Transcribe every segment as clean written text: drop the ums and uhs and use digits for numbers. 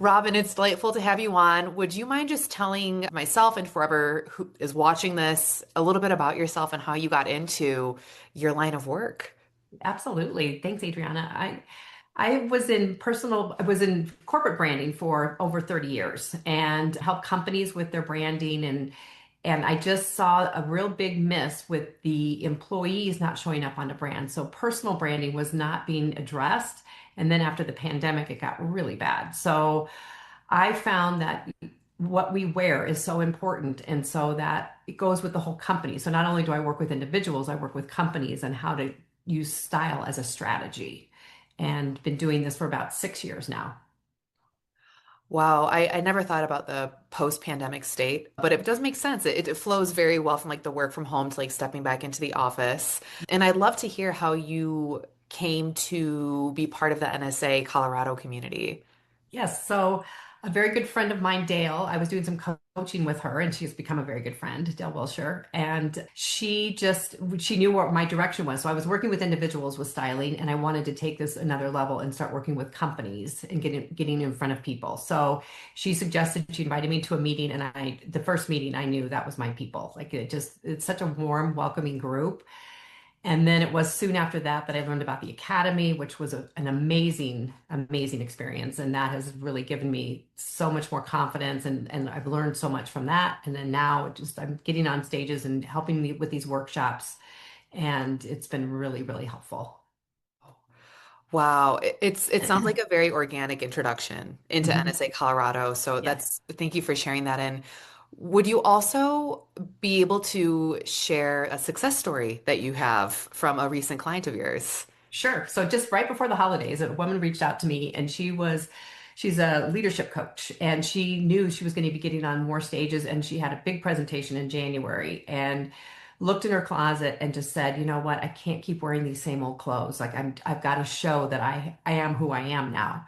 Robin, it's delightful to have you on. Would you mind just telling myself and whoever who is watching this a little bit about yourself and how you got into your line of work? Absolutely. Thanks, Adriana. I was in corporate branding for over 30 years and helped companies with their branding and I just saw a real big miss with the employees not showing up on the brand. So personal branding was not being addressed. And then after the pandemic, it got really bad. So I found that what we wear is so important. And so that it goes with the whole company. So not only do I work with individuals, I work with companies and how to use style as a strategy. And been doing this for about 6 years now. Wow, I never thought about the post-pandemic state, but it does make sense. It flows very well from like the work from home to like stepping back into the office. And I'd love to hear how you came to be part of the NSA Colorado community. Yes. So a very good friend of mine, Dale, I was doing some coaching with her and she's become a very good friend, Dale Wilshire. And she knew what my direction was. So I was working with individuals with styling and I wanted to take this another level and start working with companies and getting in front of people. So she invited me to a meeting and the first meeting I knew that was my people. Like it's such a warm, welcoming group. And then it was soon after that that I learned about the academy, which was an amazing, amazing experience. And that has really given me so much more confidence and I've learned so much from that. And then now I'm getting on stages and helping me with these workshops. And it's been really, really helpful. Wow, it sounds like a very organic introduction into Mhm. NSA Colorado. So Yes. that's thank you for sharing that. And would you also be able to share a success story that you have from a recent client of yours? Sure. So just right before the holidays, a woman reached out to me and she's a leadership coach and she knew she was going to be getting on more stages and she had a big presentation in January and looked in her closet and just said, "You know what? I can't keep wearing these same old clothes. I've got to show that I am who I am now."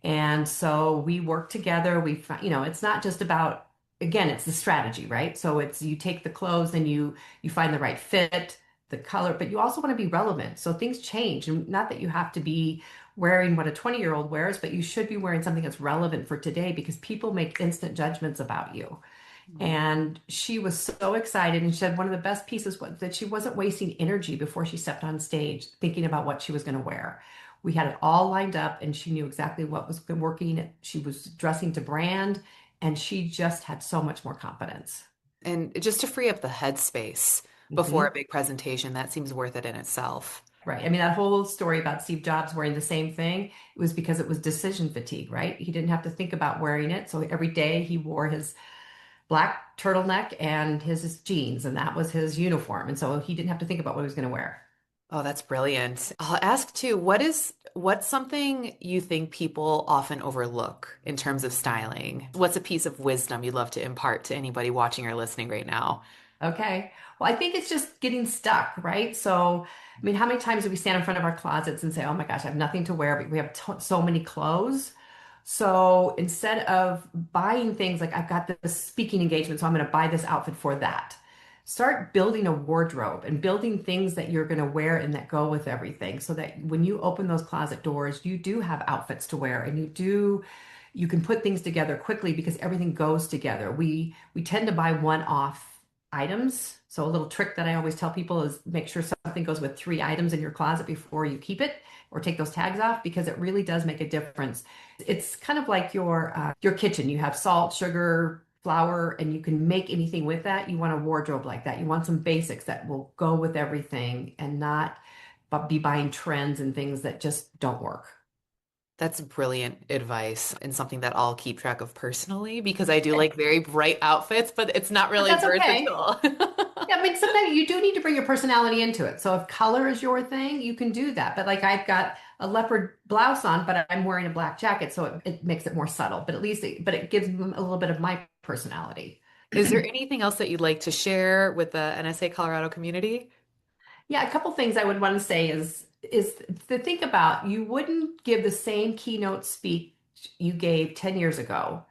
And so we work together. It's not just about, again, it's the strategy, right? So it's you take the clothes and you find the right fit, the color, but you also want to be relevant. So things change. And not that you have to be wearing what a 20-year-old wears, but you should be wearing something that's relevant for today because people make instant judgments about you. And she was so excited. And she said one of the best pieces was that she wasn't wasting energy before she stepped on stage thinking about what she was going to wear. We had it all lined up and she knew exactly what was working. She was dressing to brand and she just had so much more confidence. And just to free up the headspace before a Mhm. big presentation, that seems worth it in itself. Right. I mean, that whole story about Steve Jobs wearing the same thing, it was because it was decision fatigue, right? He didn't have to think about wearing it. So every day he wore his black turtleneck and his jeans, and that was his uniform. And so he didn't have to think about what he was going to wear. Oh, that's brilliant. I'll ask too, what's something you think people often overlook in terms of styling? What's a piece of wisdom you'd love to impart to anybody watching or listening right now? Okay. Well, I think it's just getting stuck, right? So, I mean, how many times do we stand in front of our closets and say, "Oh my gosh, I have nothing to wear, but we have so many clothes." So instead of buying things like I've got this speaking engagement, so I'm going to buy this outfit for that. Start building a wardrobe and building things that you're going to wear and that go with everything so that when you open those closet doors, you do have outfits to wear and you can put things together quickly because everything goes together. We tend to buy one-off items. So a little trick that I always tell people is make sure something goes with three items in your closet before you keep it or take those tags off because it really does make a difference. It's kind of like your kitchen. You have salt, sugar, flour, and you can make anything with that. You want a wardrobe like that. You want some basics that will go with everything and not be buying trends and things that just don't work. That's brilliant advice and something that I'll keep track of personally because I do like very bright outfits, but it's not But really that's okay. versatile. Yeah, I mean, sometimes you do need to bring your personality into it. So if color is your thing, you can do that. But like I've got a leopard blouse on, but I'm wearing a black jacket, so it makes it more subtle. But at least it gives them a little bit of my personality. Is there anything else that you'd like to share with the NSA Colorado community? Yeah, a couple things I would want to say is to think about you wouldn't give the same keynote speech you gave 10 years ago.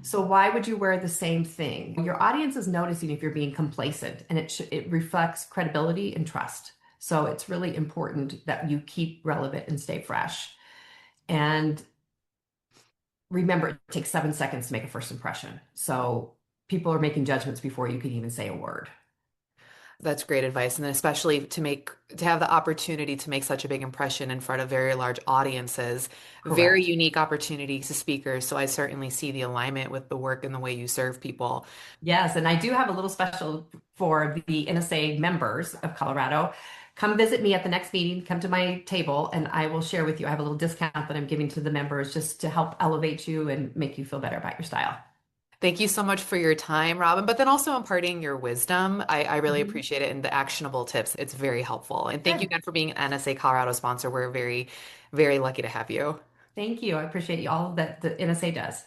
So why would you wear the same thing? Your audience is noticing if you're being complacent and it reflects credibility and trust. So it's really important that you keep relevant and stay fresh. And remember, it takes 7 seconds to make a first impression. So people are making judgments before you can even say a word. That's great advice. And then especially to have the opportunity to make such a big impression in front of very large audiences, very Correct. unique opportunity to speakers. So I certainly see the alignment with the work and the way you serve people. Yes, and I do have a little special for the NSA members of Colorado. Come visit me at the next meeting, come to my table, and I will share with you. I have a little discount that I'm giving to the members just to help elevate you and make you feel better about your style. Thank you so much for your time, Robin, but then also imparting your wisdom. I really Mhm. appreciate it and the actionable tips. It's very helpful. And thank you Good. again for being an NSA Colorado sponsor. We're very, very lucky to have you. Thank you. I appreciate you all that the NSA does.